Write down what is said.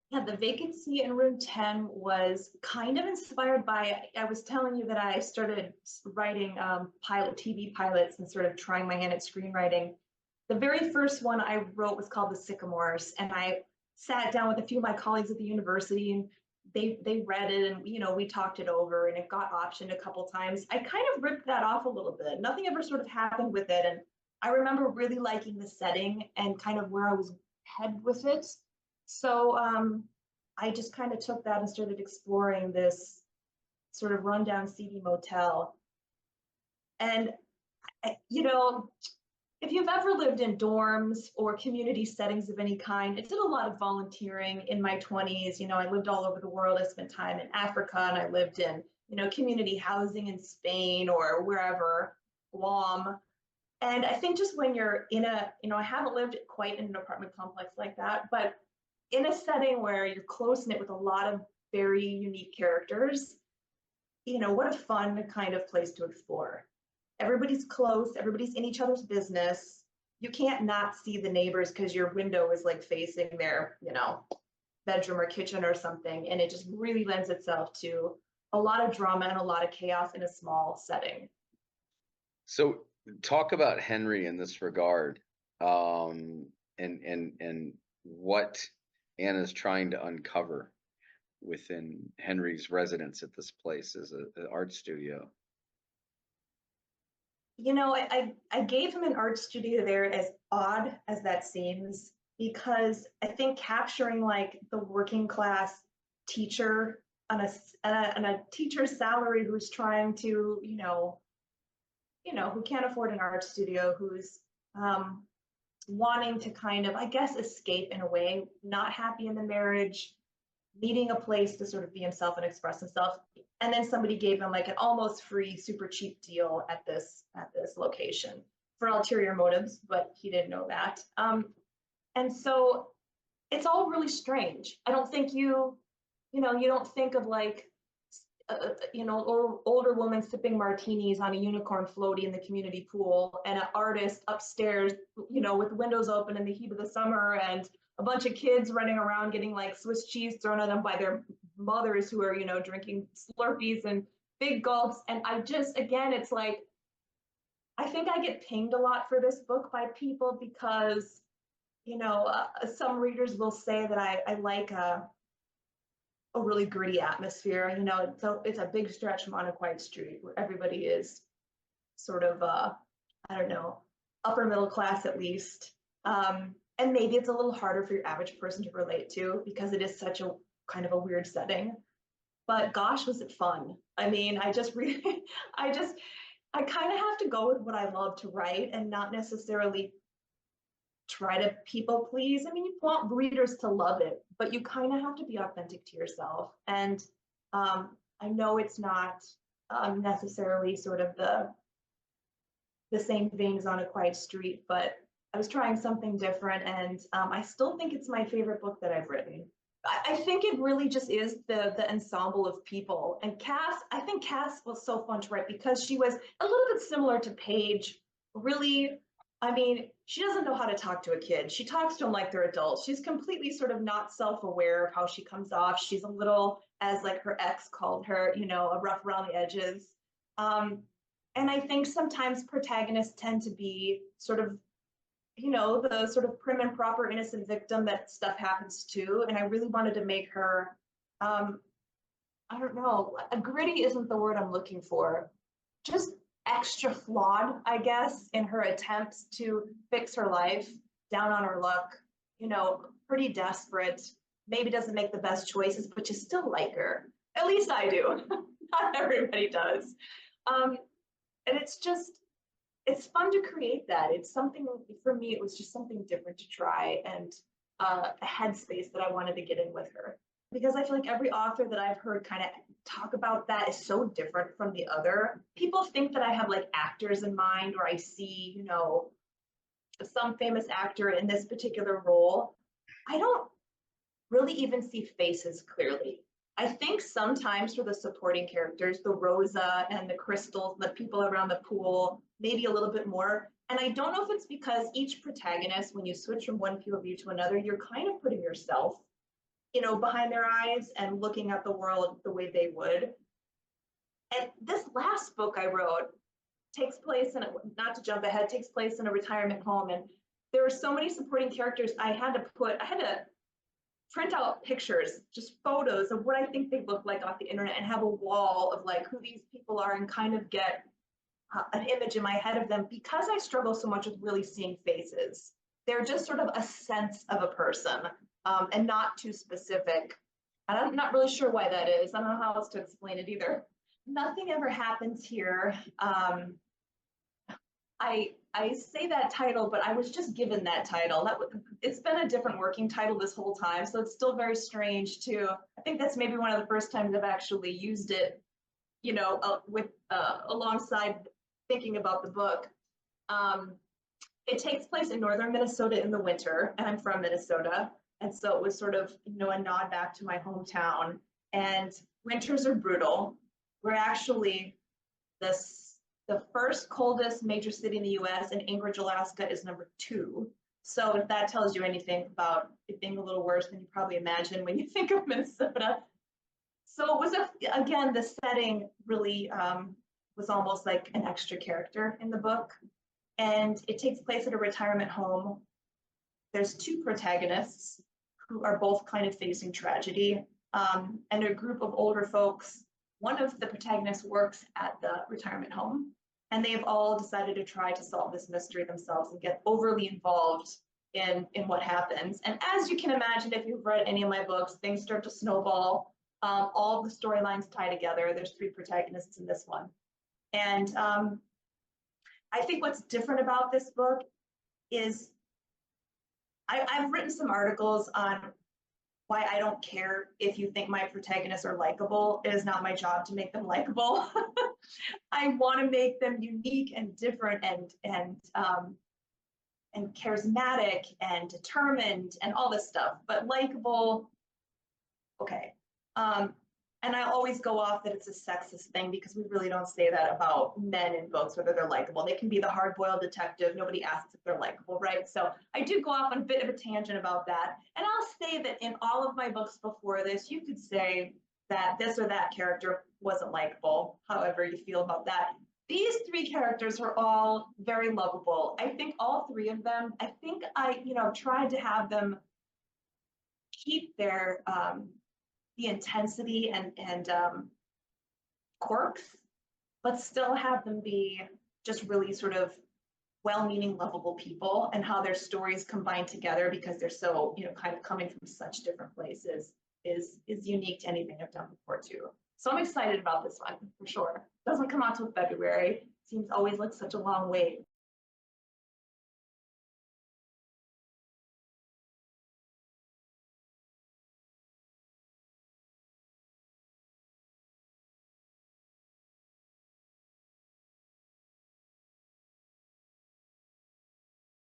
Yeah, the vacancy in room 10 was kind of inspired by, I was telling you that I started writing pilot TV pilots and sort of trying my hand at screenwriting. The very first one I wrote was called The Sycamores, and I sat down with a few of my colleagues at the university and they read it and we talked it over and it got optioned a couple times. I kind of ripped that off a little bit. Nothing ever sort of happened with it, and I remember really liking the setting and kind of where I was head with it. So I just kind of took that and started exploring this sort of rundown seedy motel. And if you've ever lived in dorms or community settings of any kind, I did a lot of volunteering in my 20s. I lived all over the world. I spent time in Africa and I lived in, community housing in Spain or wherever, Guam. And I think just when you're in I haven't lived quite in an apartment complex like that, but in a setting where you're close knit with a lot of very unique characters, what a fun kind of place to explore. Everybody's close, everybody's in each other's business. You can't not see the neighbors because your window is like facing their, bedroom or kitchen or something. And it just really lends itself to a lot of drama and a lot of chaos in a small setting. So talk about Henry in this regard, and what Anna's trying to uncover within Henry's residence at this place as an art studio. I gave him an art studio there, as odd as that seems, because I think capturing like the working class teacher on a teacher's salary who's trying to, who can't afford an art studio, who's wanting to kind of, I guess, escape in a way, not happy in the marriage, needing a place to sort of be himself and express himself. And then somebody gave him like an almost free, super cheap deal at this location for ulterior motives, but he didn't know that. And so it's all really strange. I don't think you don't think of like older woman sipping martinis on a unicorn floaty in the community pool and an artist upstairs, with windows open in the heat of the summer and a bunch of kids running around getting like Swiss cheese thrown at them by their mothers who are, drinking Slurpees and big gulps. And I just, again, it's like, I think I get pinged a lot for this book by people because, some readers will say that I like a really gritty atmosphere. It's a big stretch from On a Quiet Street where everybody is sort of, I don't know, upper middle class at least. And maybe it's a little harder for your average person to relate to because it is such a kind of a weird setting. But gosh, was it fun. I mean, I just really, I kind of have to go with what I love to write and not necessarily try to people please. I mean, you want readers to love it, but you kind of have to be authentic to yourself. And I know it's not necessarily sort of the same vein as On a Quiet Street, but I was trying something different, and I still think it's my favorite book that I've written. I think it really just is the ensemble of people. And Cass, I think Cass was so fun to write because she was a little bit similar to Paige. Really, I mean, she doesn't know how to talk to a kid. She talks to them like they're adults. She's completely sort of not self-aware of how she comes off. She's a little, as like her ex called her, a rough around the edges. And I think sometimes protagonists tend to be sort of the sort of prim and proper innocent victim that stuff happens to. And I really wanted to make her, I don't know, gritty isn't the word I'm looking for. Just extra flawed, I guess, in her attempts to fix her life, down on her luck, pretty desperate, maybe doesn't make the best choices, but you still like her. At least I do. Not everybody does. And it's fun to create that. It's something, for me, it was just something different to try, and a headspace that I wanted to get in with her. Because I feel like every author that I've heard kind of talk about that is so different from the other. People think that I have like actors in mind, or I see, some famous actor in this particular role. I don't really even see faces clearly. I think sometimes for the supporting characters, the Rosa and the Crystal, the people around the pool, maybe a little bit more. And I don't know if it's because each protagonist, when you switch from one POV to another, you're kind of putting yourself behind their eyes and looking at the world the way they would. And this last book I wrote takes place in, not to jump ahead, takes place in a retirement home. And there are so many supporting characters. I had to print out pictures, just photos of what I think they look like off the internet, and have a wall of like who these people are, and kind of get an image in my head of them, because I struggle so much with really seeing faces. They're just sort of a sense of a person, and not too specific. And I'm not really sure why that is. I don't know how else to explain it either. Nothing ever happens here. I say that title, but I was just given that title. It's been a different working title this whole time, so it's still very strange too. I think that's maybe one of the first times I've actually used it, alongside thinking about the book. It takes place in northern Minnesota in the winter, and I'm from Minnesota, and so it was sort of a nod back to my hometown. And winters are brutal. We're actually the first coldest major city in the US, and Anchorage, Alaska is number 2. So if that tells you anything about it being a little worse than you probably imagine when you think of Minnesota. So it was, again, the setting really was almost like an extra character in the book. And it takes place at a retirement home. There's 2 protagonists who are both kind of facing tragedy, and a group of older folks. One of the protagonists works at the retirement home, and they've all decided to try to solve this mystery themselves and get overly involved in what happens. And as you can imagine, if you've read any of my books, things start to snowball. All the storylines tie together. There's 3 protagonists in this one. And I think what's different about this book is I've written some articles on why I don't care if you think my protagonists are likable. It is not my job to make them likable. I want to make them unique and different and charismatic and determined and all this stuff, but likable, okay. And I always go off that it's a sexist thing, because we really don't say that about men in books, whether they're likable. They can be the hard-boiled detective. Nobody asks if they're likable, right? So I do go off on a bit of a tangent about that. And I'll say that in all of my books before this, you could say that this or that character wasn't likable, however you feel about that. These 3 characters are all very lovable. I think all 3 of them, I think I, tried to have them keep their, the intensity and quirks, but still have them be just really sort of well-meaning, lovable people, and how their stories combine together, because they're so, kind of coming from such different places, is unique to anything I've done before too. So I'm excited about this one for sure. Doesn't come out till February. Seems always like such a long wait.